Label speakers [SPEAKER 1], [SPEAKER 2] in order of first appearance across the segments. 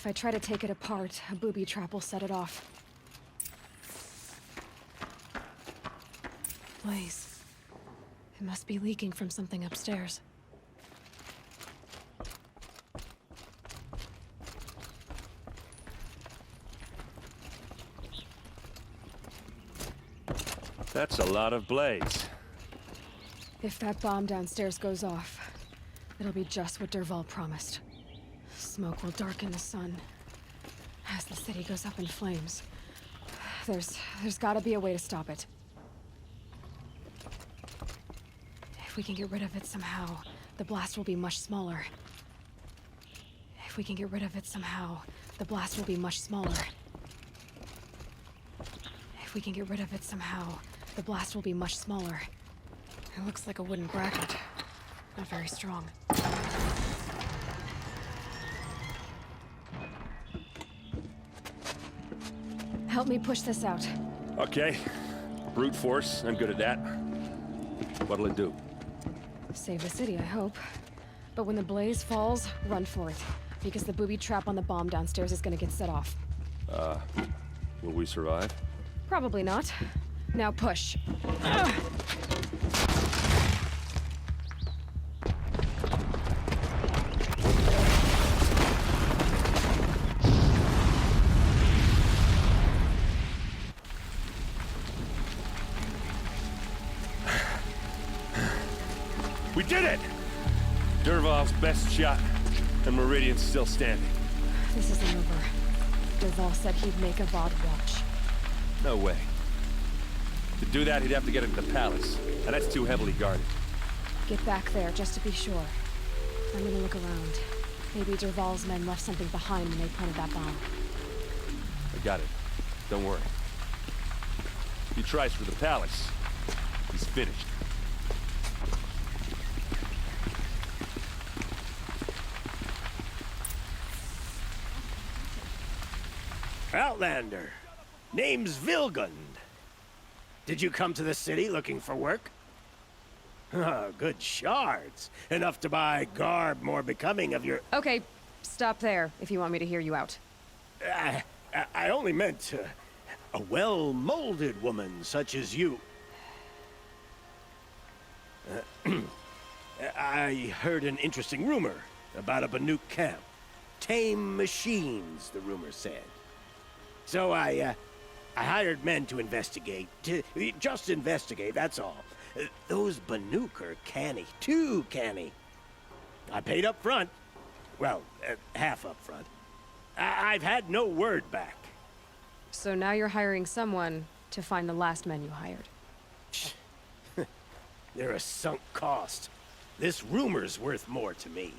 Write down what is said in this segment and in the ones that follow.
[SPEAKER 1] If I try to take it apart, a booby trap will set it off. Blaze. It must be leaking from something upstairs.
[SPEAKER 2] That's a lot of blaze.
[SPEAKER 1] If that bomb downstairs goes off, it'll be just what Dervahl promised. Smoke will darken the sun as the city goes up in flames. There's gotta be a way to stop it. If we can get rid of it somehow, the blast will be much smaller. If we can get rid of it somehow, the blast will be much smaller. If we can get rid of it somehow, the blast will be much smaller. It looks like a wooden bracket. Not very strong. Help me push this out.
[SPEAKER 2] Okay. Brute force, I'm good at that. What'll it do?
[SPEAKER 1] Save the city, I hope. But when the blaze falls, run for it. Because the booby trap on the bomb downstairs is gonna get set off.
[SPEAKER 2] Will we survive?
[SPEAKER 1] Probably not. Now push. Ugh.
[SPEAKER 2] We did it! Dervahl's best shot, and Meridian's still standing.
[SPEAKER 1] This isn't over. Dervahl said he'd make a VOD watch.
[SPEAKER 2] No way. To do that, he'd have to get into the palace, and that's too heavily guarded.
[SPEAKER 1] Get back there, just to be sure. I'm gonna look around. Maybe Dervahl's men left something behind when they planted that bomb.
[SPEAKER 2] I got it. Don't worry. If he tries for the palace, he's finished.
[SPEAKER 3] Outlander. Name's Vilgund. Did you come to the city looking for work? Ah, good shards. Enough to buy garb more becoming of your...
[SPEAKER 1] Okay, stop there, if you want me to hear you out.
[SPEAKER 3] I only meant a well-molded woman such as you. I heard an interesting rumor about a Banuk camp. Tame machines, the rumor said. So I hired men to investigate. Just investigate, that's all. Those Banuk are canny. Too canny. I paid up front. Well, half up front. I've had no word back.
[SPEAKER 1] So now you're hiring someone to find the last men you hired.
[SPEAKER 3] They're a sunk cost. This rumor's worth more to me.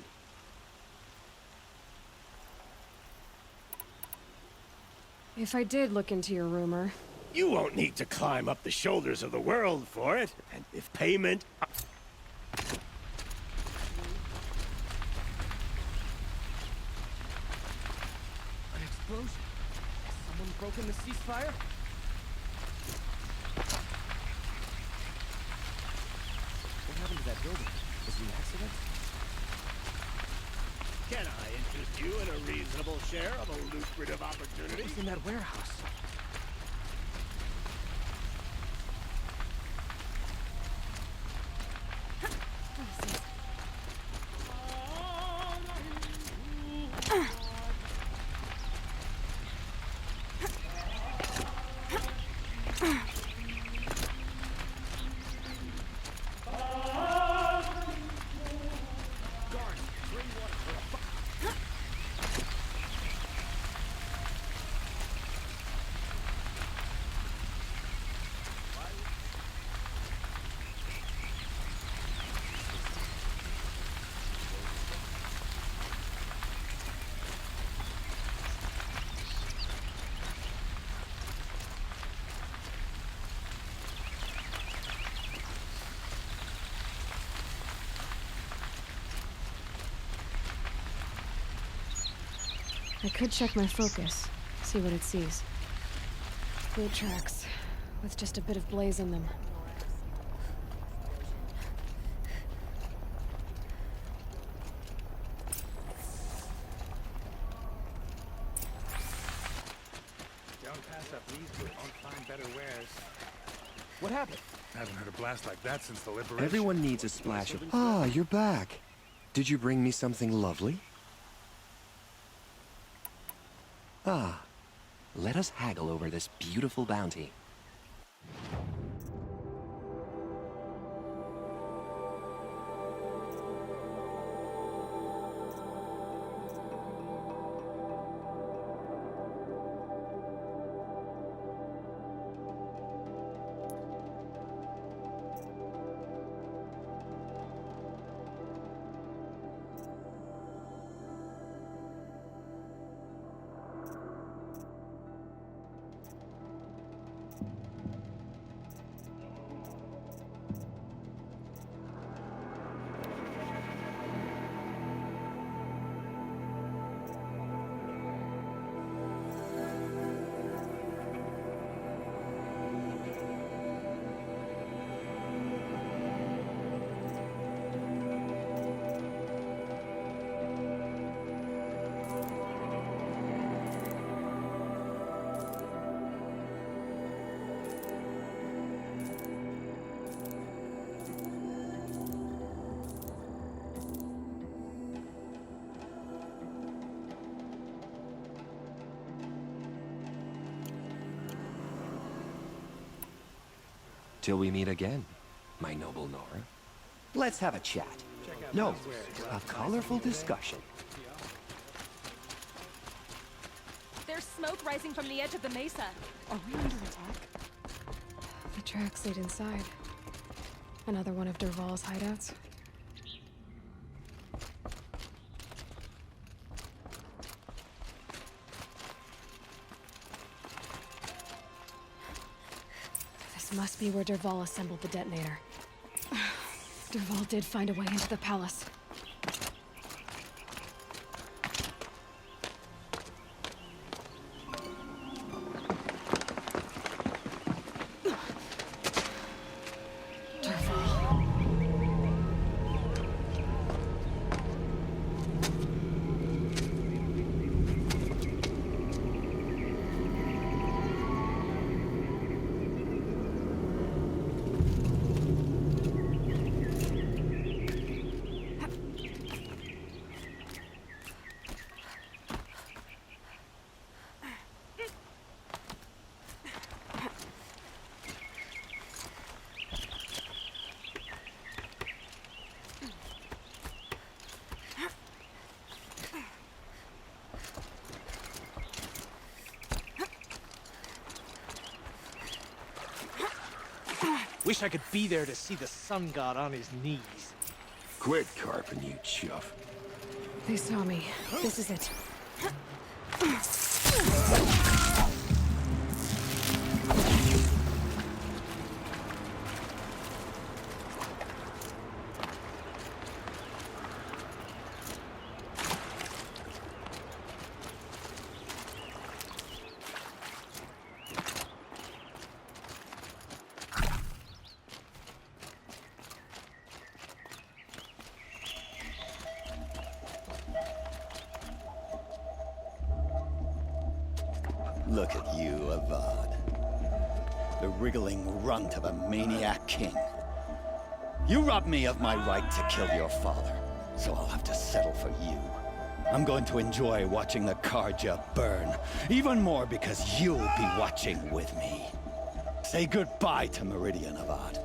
[SPEAKER 1] If I did look into your rumor...
[SPEAKER 3] You won't need to climb up the shoulders of the world for it. And if payment...
[SPEAKER 4] An explosion? Has someone broken the ceasefire? What happened to that building? Was it an accident?
[SPEAKER 3] Can I interest you in a reasonable share of a lucrative opportunity?
[SPEAKER 4] What's in that warehouse?
[SPEAKER 1] I could check my focus, see what it sees. Boot tracks, with just a bit of blaze in them.
[SPEAKER 5] Don't pass up these, but won't find better wares.
[SPEAKER 4] What happened?
[SPEAKER 5] Haven't heard a blast like that since the liberation.
[SPEAKER 6] Everyone needs a splash of... Ah, you're back. Did you bring me something lovely? Ah, let us haggle over this beautiful bounty. Till we meet again, my noble Nora. Let's have a chat. No, a colorful discussion.
[SPEAKER 7] There's smoke rising from the edge of the mesa.
[SPEAKER 1] Are we under attack? The tracks lead inside. Another one of Dervahl's hideouts. This must be where Dervahl assembled the detonator. Dervahl did find a way into the palace.
[SPEAKER 4] Wish I could be there to see the sun god on his knees.
[SPEAKER 3] Quit carping, you chuff.
[SPEAKER 1] They saw me. This is it.
[SPEAKER 8] Look at you, Avad. The wriggling runt of a maniac king. You robbed me of my right to kill your father, so I'll have to settle for you. I'm going to enjoy watching the Karja burn, even more because you'll be watching with me. Say goodbye to Meridian, Avad.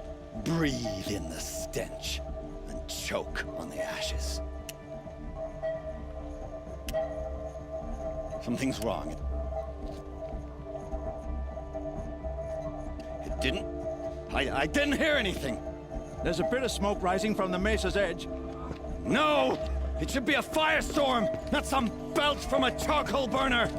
[SPEAKER 8] Breathe in the stench, and choke on the ashes. Something's wrong. I didn't hear anything.
[SPEAKER 9] There's a bit of smoke rising from the mesa's edge.
[SPEAKER 8] No! It should be a firestorm, not some belch from a charcoal burner!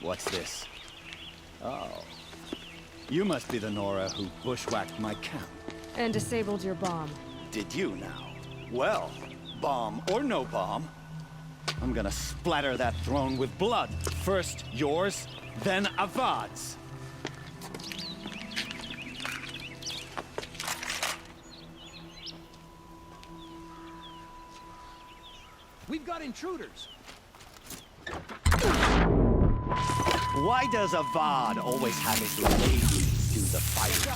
[SPEAKER 8] What's this? Oh. You must be the Nora who bushwhacked my camp.
[SPEAKER 1] And disabled your bomb.
[SPEAKER 8] Did you now? Well, bomb or no bomb, I'm gonna splatter that throne with blood. First yours, then Avad's.
[SPEAKER 9] We've got intruders.
[SPEAKER 8] Why does Avad always have his ladies do the fighting?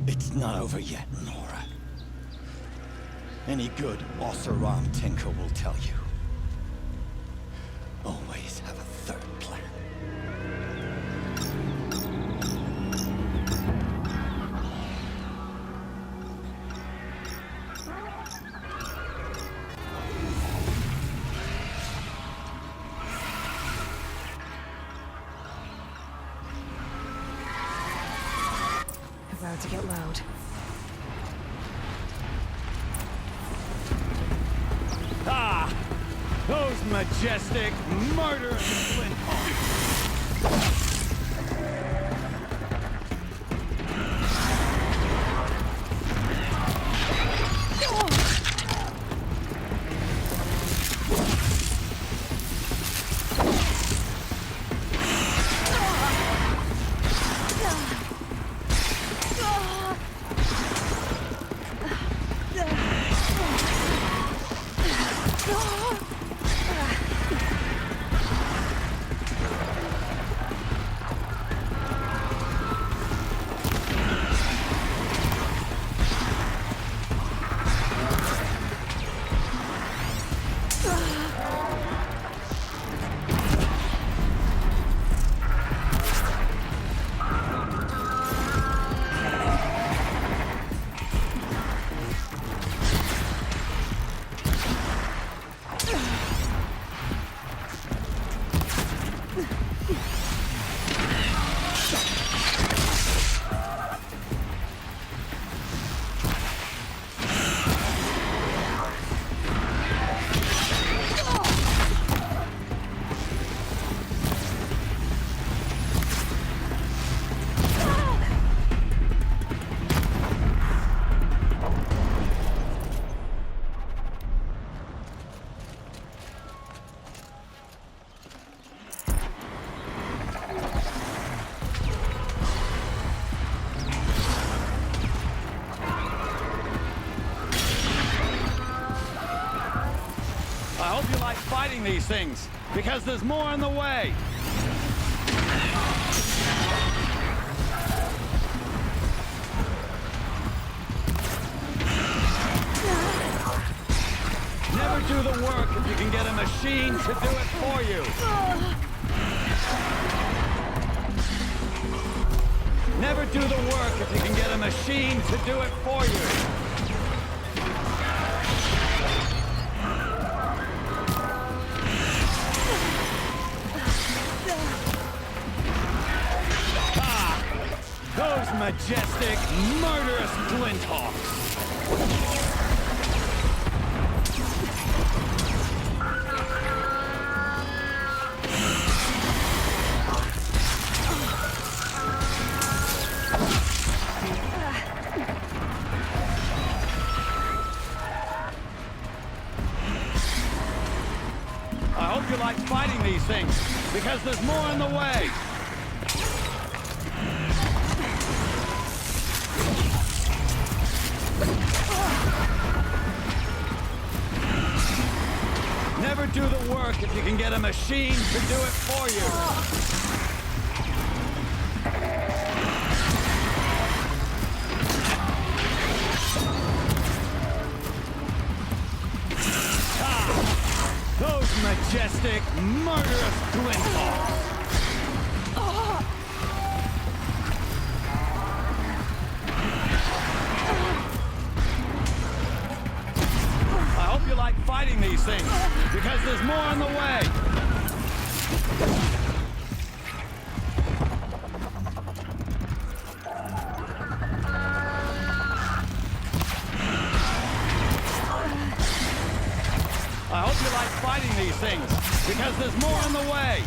[SPEAKER 8] It's not over yet, Nora. Any good Ossaram tinker will tell you. Always have a third plan.
[SPEAKER 1] About to get loud.
[SPEAKER 8] Ah! Those majestic, murderous flint. I hope you like fighting these things, because there's more in the way. Never do the work if you can get a machine to do it for you. Never do the work if you can get a machine to do it for you. Those majestic, murderous Flinthawks! I hope you like fighting these things, because there's more in the way! Never do the work if you can get a machine to do it for you. Those majestic, murderous Flinthawks! I hope you like fighting these things, because there's more on the way. things, because there's more on the way!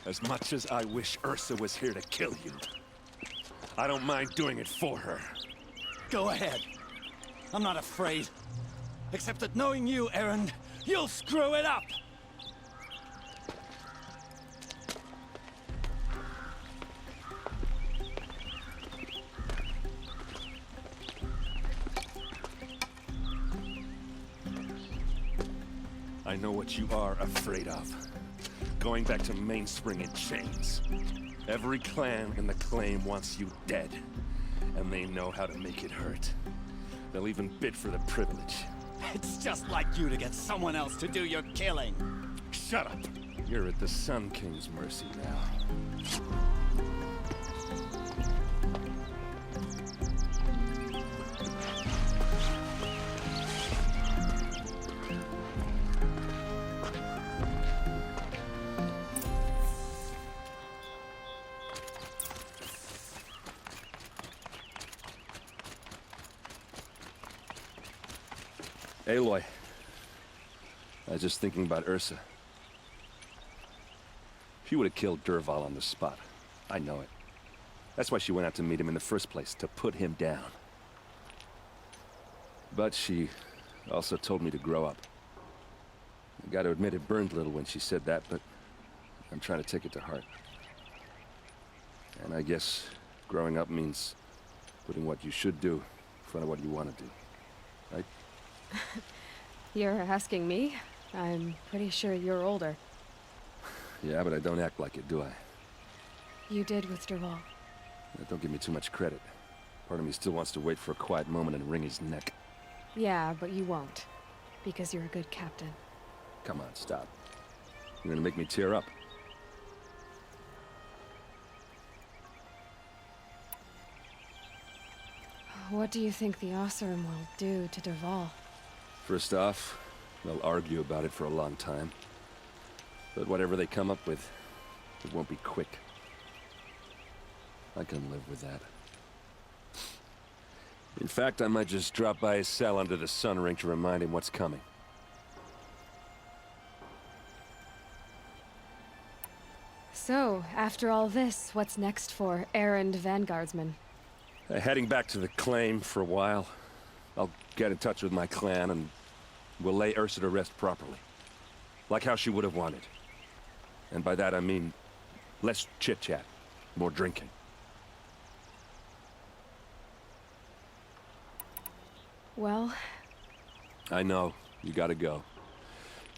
[SPEAKER 2] As much as I wish Ursa was here to kill you, I don't mind doing it for her.
[SPEAKER 8] Go ahead. I'm not afraid. Except that knowing you, Erend, you'll screw it up!
[SPEAKER 2] I know what you are afraid of. Going back to Mainspring in chains. Every clan in the claim wants you dead. And they know how to make it hurt. They'll even bid for the privilege.
[SPEAKER 8] It's just like you to get someone else to do your killing.
[SPEAKER 2] Shut up! You're at the Sun King's mercy now. Aloy, I was just thinking about Ursa. She would have killed Dervahl on the spot. I know it. That's why she went out to meet him in the first place, to put him down. But she also told me to grow up. I gotta admit it burned a little when she said that, but I'm trying to take it to heart. And I guess growing up means putting what you should do in front of what you want to do. Right?
[SPEAKER 1] You're asking me? I'm pretty sure you're older.
[SPEAKER 2] Yeah, but I don't act like it, do I?
[SPEAKER 1] You did with Dervahl.
[SPEAKER 2] Don't give me too much credit. Part of me still wants to wait for a quiet moment and wring his neck.
[SPEAKER 1] Yeah, but you won't. Because you're a good captain.
[SPEAKER 2] Come on, stop. You're gonna make me tear up.
[SPEAKER 1] What do you think the Oseram will do to Dervahl?
[SPEAKER 2] First off, they'll argue about it for a long time. But whatever they come up with, it won't be quick. I can live with that. In fact, I might just drop by his cell under the sun ring to remind him what's coming.
[SPEAKER 1] So, after all this, what's next for Erend Vanguardsman?
[SPEAKER 2] Heading back to the claim for a while. I'll get in touch with my clan and we'll lay Ursa to rest properly. Like how she would have wanted. And by that I mean less chit-chat, more drinking.
[SPEAKER 1] Well...
[SPEAKER 2] I know, you gotta go.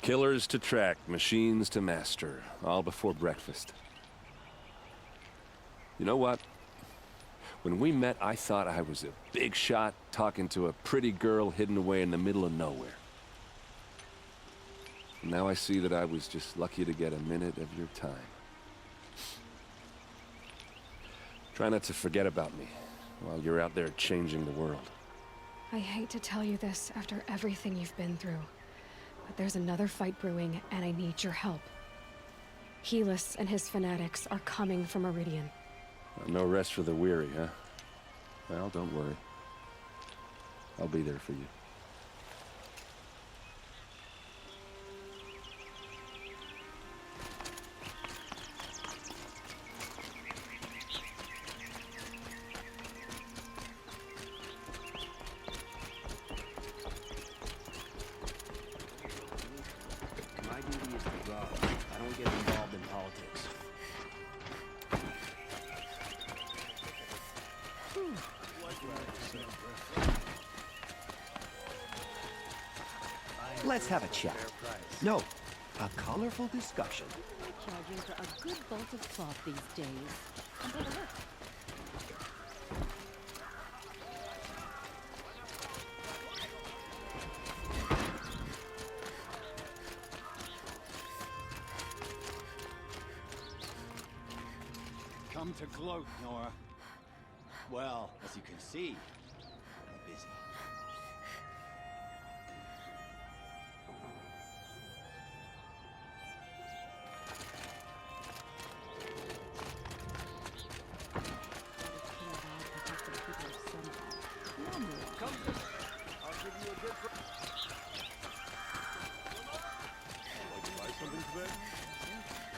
[SPEAKER 2] Killers to track, machines to master, all before breakfast. You know what? When we met, I thought I was a big shot talking to a pretty girl hidden away in the middle of nowhere. And now I see that I was just lucky to get a minute of your time. Try not to forget about me while you're out there changing the world.
[SPEAKER 1] I hate to tell you this after everything you've been through, but there's another fight brewing and I need your help. Helis and his fanatics are coming for Meridian.
[SPEAKER 2] No rest for the weary, huh? Well, don't worry. I'll be there for you.
[SPEAKER 4] My duty is to draw. I don't get involved in politics.
[SPEAKER 6] Let's have a chat. No, a colorful discussion.
[SPEAKER 10] Charging for a good bolt of cloth these days. Come take a look.
[SPEAKER 8] Come to gloat, Nora. Well, as you can see, I'm busy.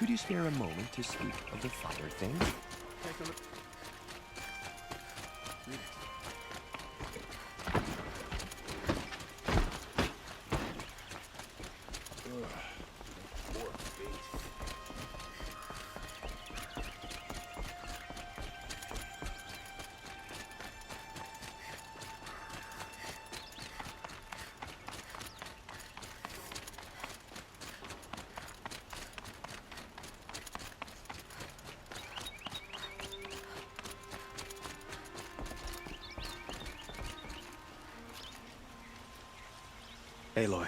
[SPEAKER 6] Could you spare a moment to speak of the fire thing?
[SPEAKER 5] Take a look. Read it.
[SPEAKER 11] Aloy,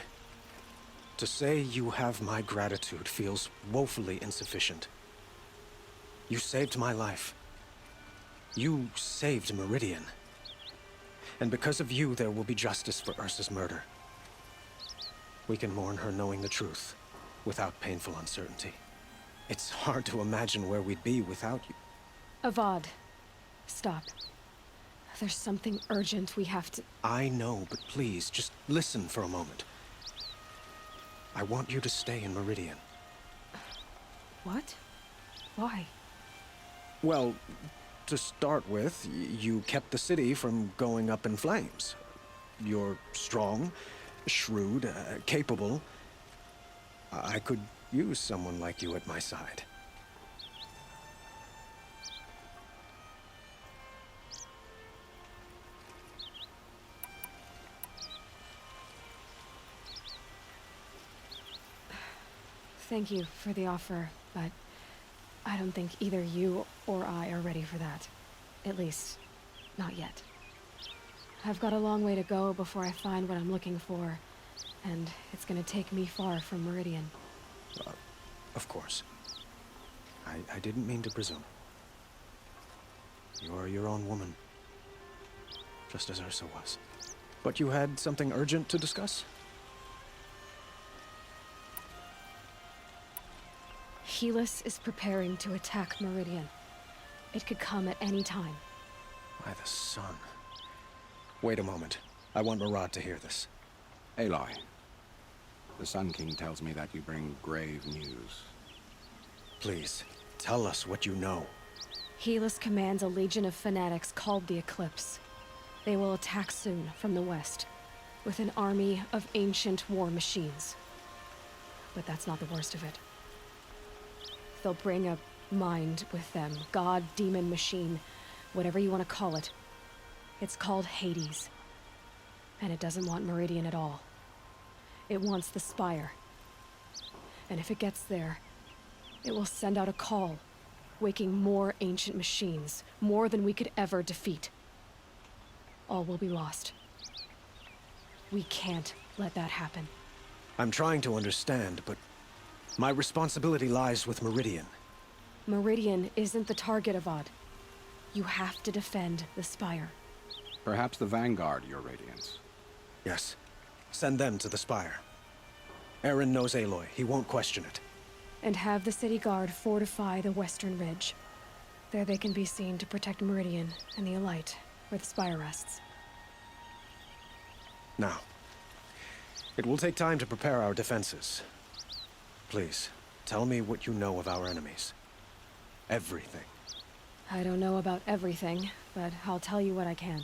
[SPEAKER 11] to say you have my gratitude feels woefully insufficient. You saved my life. You saved Meridian. And because of you, there will be justice for Ursa's murder. We can mourn her knowing the truth, without painful uncertainty. It's hard to imagine where we'd be without you.
[SPEAKER 1] Avad, stop. There's something urgent we have to...
[SPEAKER 11] I know, but please, just listen for a moment. I want you to stay in Meridian.
[SPEAKER 1] What? Why?
[SPEAKER 11] Well, to start with, you kept the city from going up in flames. You're strong, shrewd, capable. I could use someone like you at my side.
[SPEAKER 1] Thank you for the offer, but I don't think either you or I are ready for that. At least, not yet. I've got a long way to go before I find what I'm looking for, and it's gonna take me far from Meridian.
[SPEAKER 11] Of course. I didn't mean to presume. You are your own woman, just as Ursa was. But you had something urgent to discuss?
[SPEAKER 1] Helis is preparing to attack Meridian. It could come at any time.
[SPEAKER 11] By the sun. Wait a moment. I want Murad to hear this.
[SPEAKER 12] Aloy, the Sun King tells me that you bring grave news.
[SPEAKER 11] Please, tell us what you know.
[SPEAKER 1] Helis commands a legion of fanatics called the Eclipse. They will attack soon from the west, with an army of ancient war machines. But that's not the worst of it. They'll bring a mind with them. God, demon, machine, whatever you want to call it. It's called Hades. And it doesn't want Meridian at all. It wants the Spire. And if it gets there, it will send out a call, waking more ancient machines, more than we could ever defeat. All will be lost. We can't let that happen.
[SPEAKER 11] I'm trying to understand, but my responsibility lies with Meridian.
[SPEAKER 1] Meridian isn't the target, Avad. You have to defend the Spire.
[SPEAKER 12] Perhaps the Vanguard, Your Radiance.
[SPEAKER 11] Yes. Send them to the Spire. Eren knows Aloy. He won't question it.
[SPEAKER 1] And have the city guard fortify the western ridge. There they can be seen to protect Meridian and the Elite, where the Spire rests.
[SPEAKER 11] Now, it will take time to prepare our defenses. Please, tell me what you know of our enemies. Everything.
[SPEAKER 1] I don't know about everything, but I'll tell you what I can.